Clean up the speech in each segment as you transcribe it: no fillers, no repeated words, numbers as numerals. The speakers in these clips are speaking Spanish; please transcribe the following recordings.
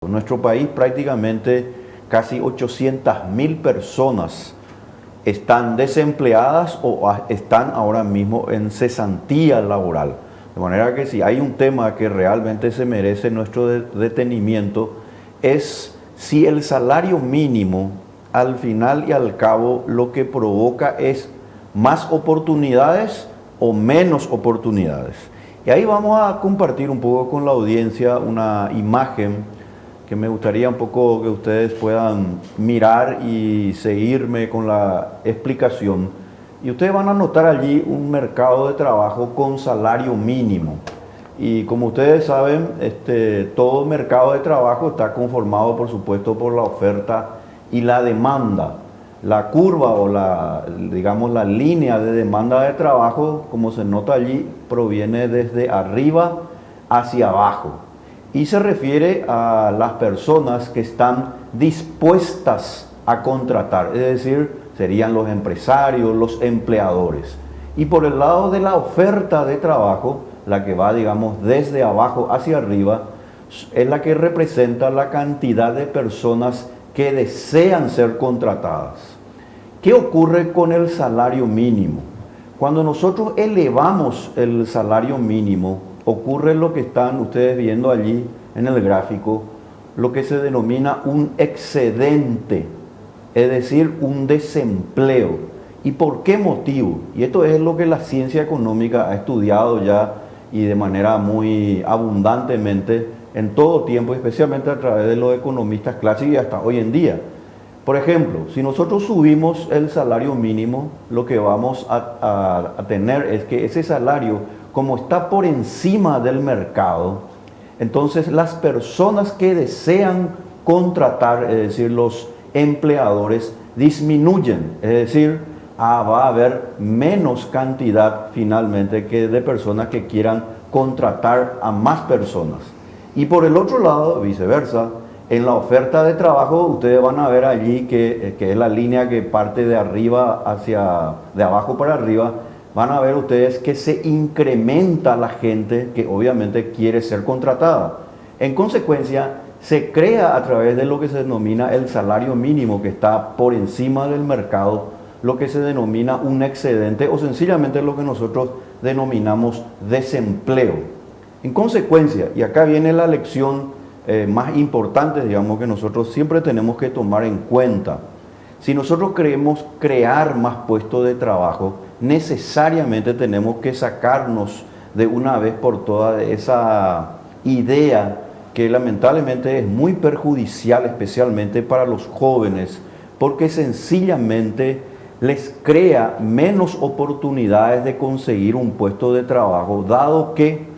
En nuestro país prácticamente casi 800.000 personas están desempleadas o están ahora mismo en cesantía laboral. De manera que si hay un tema que realmente se merece nuestro detenimiento es si el salario mínimo al final y al cabo lo que provoca es más oportunidades o menos oportunidades. Y ahí vamos a compartir un poco con la audiencia una imagen que me gustaría un poco que ustedes puedan mirar y seguirme con la explicación. Y ustedes van a notar allí un mercado de trabajo con salario mínimo. Y como ustedes saben, todo mercado de trabajo está conformado, por supuesto, por la oferta y la demanda. La curva o la línea de demanda de trabajo, como se nota allí, proviene desde arriba hacia abajo. Y se refiere a las personas que están dispuestas a contratar, es decir, serían los empresarios, los empleadores. Y por el lado de la oferta de trabajo, la que va, digamos, desde abajo hacia arriba, es la que representa la cantidad de personas que desean ser contratadas. ¿Qué ocurre con el salario mínimo? Cuando nosotros elevamos el salario mínimo, ocurre lo que están ustedes viendo allí en el gráfico, lo que se denomina un excedente, es decir, un desempleo. ¿Y por qué motivo? Y esto es lo que la ciencia económica ha estudiado ya y de manera muy abundantemente en todo tiempo, especialmente a través de los economistas clásicos y hasta hoy en día. Por ejemplo, si nosotros subimos el salario mínimo, lo que vamos a tener es que ese salario, como está por encima del mercado, entonces las personas que desean contratar, es decir, los empleadores, disminuyen, es decir, va a haber menos cantidad finalmente que de personas que quieran contratar a más personas. Y por el otro lado, viceversa, en la oferta de trabajo ustedes van a ver allí que es la línea que parte de abajo para arriba. Van a ver ustedes que se incrementa la gente que obviamente quiere ser contratada. En consecuencia, se crea a través de lo que se denomina el salario mínimo, que está por encima del mercado, lo que se denomina un excedente o sencillamente lo que nosotros denominamos desempleo. En consecuencia, y acá viene la lección más importante, digamos, que nosotros siempre tenemos que tomar en cuenta. Si nosotros queremos crear más puestos de trabajo, necesariamente tenemos que sacarnos de una vez por todas esa idea que lamentablemente es muy perjudicial, especialmente para los jóvenes, porque sencillamente les crea menos oportunidades de conseguir un puesto de trabajo, dado que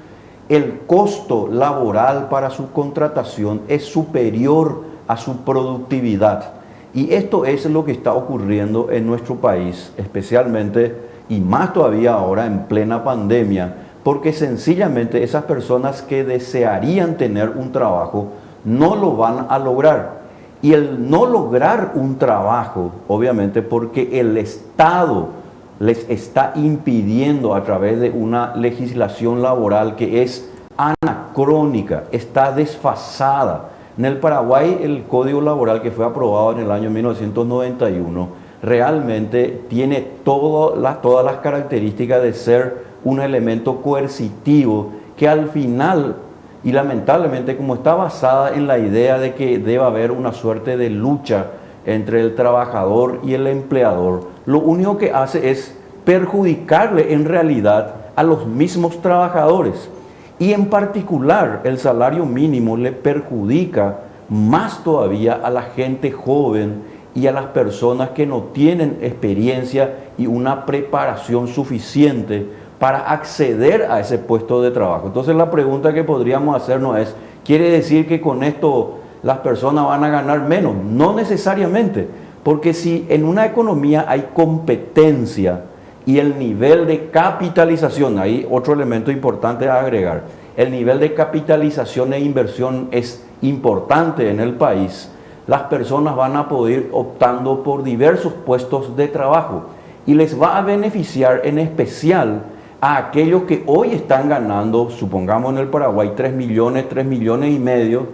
el costo laboral para su contratación es superior a su productividad. Y esto es lo que está ocurriendo en nuestro país, especialmente y más todavía ahora en plena pandemia, porque sencillamente esas personas que desearían tener un trabajo no lo van a lograr. Y el no lograr un trabajo, obviamente porque el Estado les está impidiendo a través de una legislación laboral que es anacrónica, está desfasada. En el Paraguay, el Código Laboral que fue aprobado en el año 1991 realmente tiene todas las características de ser un elemento coercitivo que al final, y lamentablemente como está basada en la idea de que debe haber una suerte de lucha entre el trabajador y el empleador, lo único que hace es perjudicarle en realidad a los mismos trabajadores. Y en particular el salario mínimo le perjudica más todavía a la gente joven y a las personas que no tienen experiencia y una preparación suficiente para acceder a ese puesto de trabajo. Entonces la pregunta que podríamos hacernos es, ¿quiere decir que con esto las personas van a ganar menos? No necesariamente, porque si en una economía hay competencia y el nivel de capitalización, ahí otro elemento importante a agregar, el nivel de capitalización e inversión es importante en el país, las personas van a poder ir optando por diversos puestos de trabajo y les va a beneficiar en especial a aquellos que hoy están ganando, supongamos en el Paraguay, 3 millones y medio,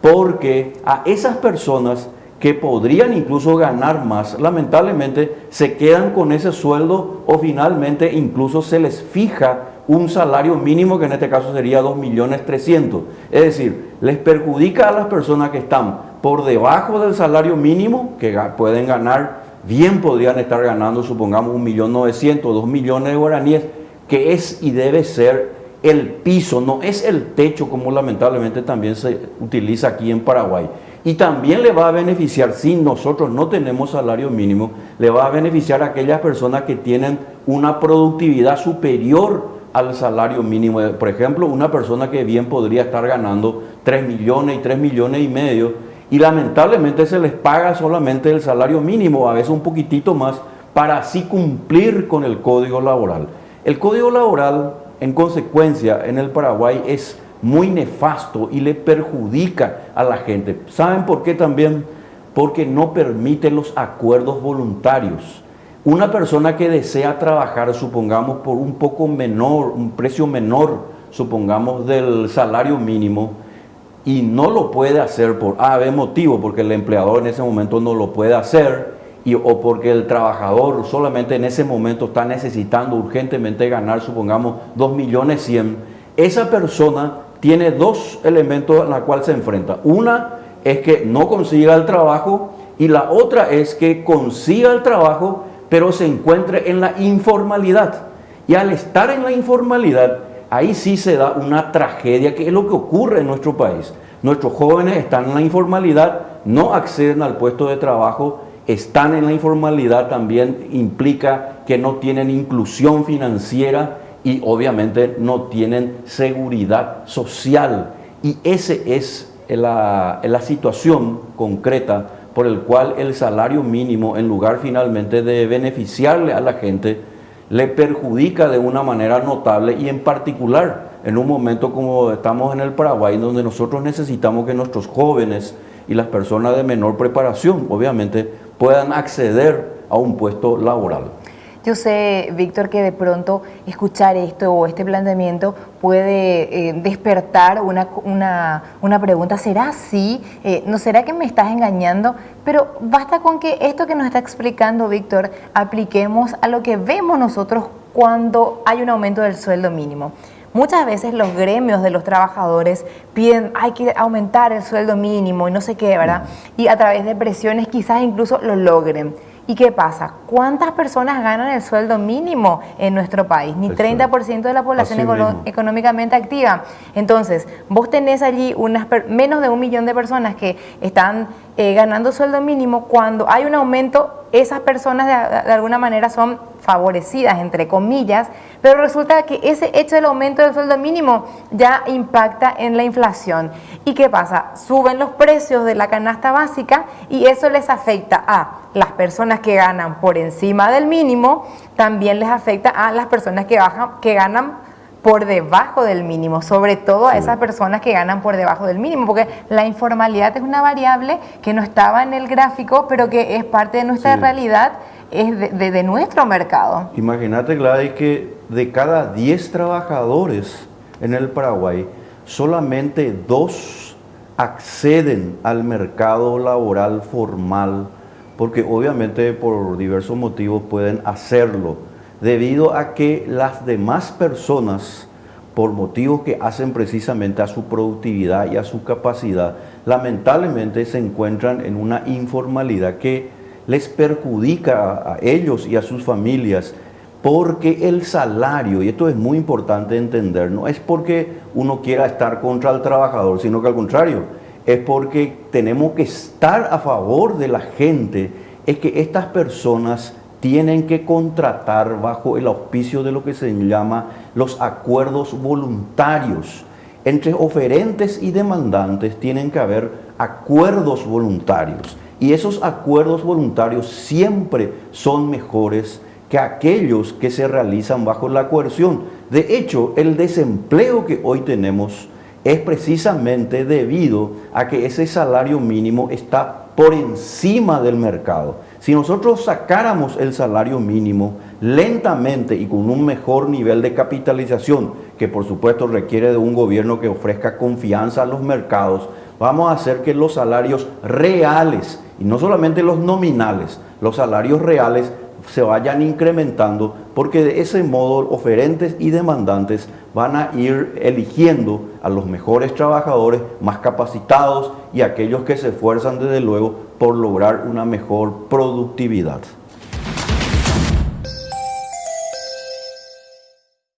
porque a esas personas que podrían incluso ganar más, lamentablemente se quedan con ese sueldo o finalmente incluso se les fija un salario mínimo que en este caso sería 2.300.000. Es decir, les perjudica a las personas que están por debajo del salario mínimo, que pueden ganar, bien podrían estar ganando, supongamos 1.900.000, 2 millones de guaraníes, que es y debe ser el piso, no es el techo como lamentablemente también se utiliza aquí en Paraguay. Y también le va a beneficiar, si nosotros no tenemos salario mínimo, le va a beneficiar a aquellas personas que tienen una productividad superior al salario mínimo. Por ejemplo, una persona que bien podría estar ganando 3 millones y 3 millones y medio, y lamentablemente se les paga solamente el salario mínimo, a veces un poquitito más, para así cumplir con el Código Laboral. El Código Laboral, en consecuencia, en el Paraguay es muy nefasto y le perjudica a la gente. ¿Saben por qué también? Porque no permite los acuerdos voluntarios. Una persona que desea trabajar, supongamos, por un poco menor, un precio menor, supongamos, del salario mínimo, y no lo puede hacer por B motivo, porque el empleador en ese momento no lo puede hacer, o porque el trabajador solamente en ese momento está necesitando urgentemente ganar, supongamos, 2.100.000, esa persona tiene dos elementos en los cuales se enfrenta. Una es que no consiga el trabajo y la otra es que consiga el trabajo pero se encuentre en la informalidad. Y al estar en la informalidad, ahí sí se da una tragedia, que es lo que ocurre en nuestro país. Nuestros jóvenes están en la informalidad, no acceden al puesto de trabajo, están en la informalidad, también implica que no tienen inclusión financiera y obviamente no tienen seguridad social. Y esa es la situación concreta por el cual el salario mínimo, en lugar finalmente de beneficiarle a la gente, le perjudica de una manera notable, y en particular en un momento como estamos en el Paraguay, donde nosotros necesitamos que nuestros jóvenes y las personas de menor preparación, obviamente, puedan acceder a un puesto laboral. Yo sé, Víctor, que de pronto escuchar esto o este planteamiento puede despertar una pregunta. ¿Será así? ¿No será que me estás engañando? Pero basta con que esto que nos está explicando Víctor apliquemos a lo que vemos nosotros cuando hay un aumento del sueldo mínimo. Muchas veces los gremios de los trabajadores piden, hay que aumentar el sueldo mínimo y no sé qué, ¿verdad? Y a través de presiones quizás incluso lo logren. ¿Y qué pasa? ¿Cuántas personas ganan el sueldo mínimo en nuestro país? Ni 30% de la población económicamente activa. Entonces, vos tenés allí menos de 1 millón de personas que están ganando sueldo mínimo. Cuando hay un aumento, esas personas de alguna manera son favorecidas, entre comillas, pero resulta que ese hecho del aumento del sueldo mínimo ya impacta en la inflación. ¿Y qué pasa? Suben los precios de la canasta básica y eso les afecta a las personas que ganan por encima del mínimo, también les afecta a las personas que ganan por debajo del mínimo, sobre todo a esas personas que ganan por debajo del mínimo, porque la informalidad es una variable que no estaba en el gráfico, pero que es parte de nuestra realidad, es de nuestro mercado. Imagínate, Gladys, que de cada 10 trabajadores en el Paraguay, solamente 2 acceden al mercado laboral formal, porque obviamente por diversos motivos pueden hacerlo, debido a que las demás personas, por motivos que hacen precisamente a su productividad y a su capacidad, lamentablemente se encuentran en una informalidad que les perjudica a ellos y a sus familias, porque el salario, y esto es muy importante entender, no es porque uno quiera estar contra el trabajador, sino que al contrario, es porque tenemos que estar a favor de la gente, es que estas personas tienen que contratar bajo el auspicio de lo que se llama los acuerdos voluntarios. Entre oferentes y demandantes tienen que haber acuerdos voluntarios, y esos acuerdos voluntarios siempre son mejores que aquellos que se realizan bajo la coerción. De hecho, el desempleo que hoy tenemos es precisamente debido a que ese salario mínimo está por encima del mercado. Si nosotros sacáramos el salario mínimo lentamente y con un mejor nivel de capitalización, que por supuesto requiere de un gobierno que ofrezca confianza a los mercados, vamos a hacer que los salarios reales, y no solamente los nominales, los salarios reales se vayan incrementando, porque de ese modo oferentes y demandantes van a ir eligiendo a los mejores trabajadores, más capacitados y aquellos que se esfuerzan desde luego por lograr una mejor productividad.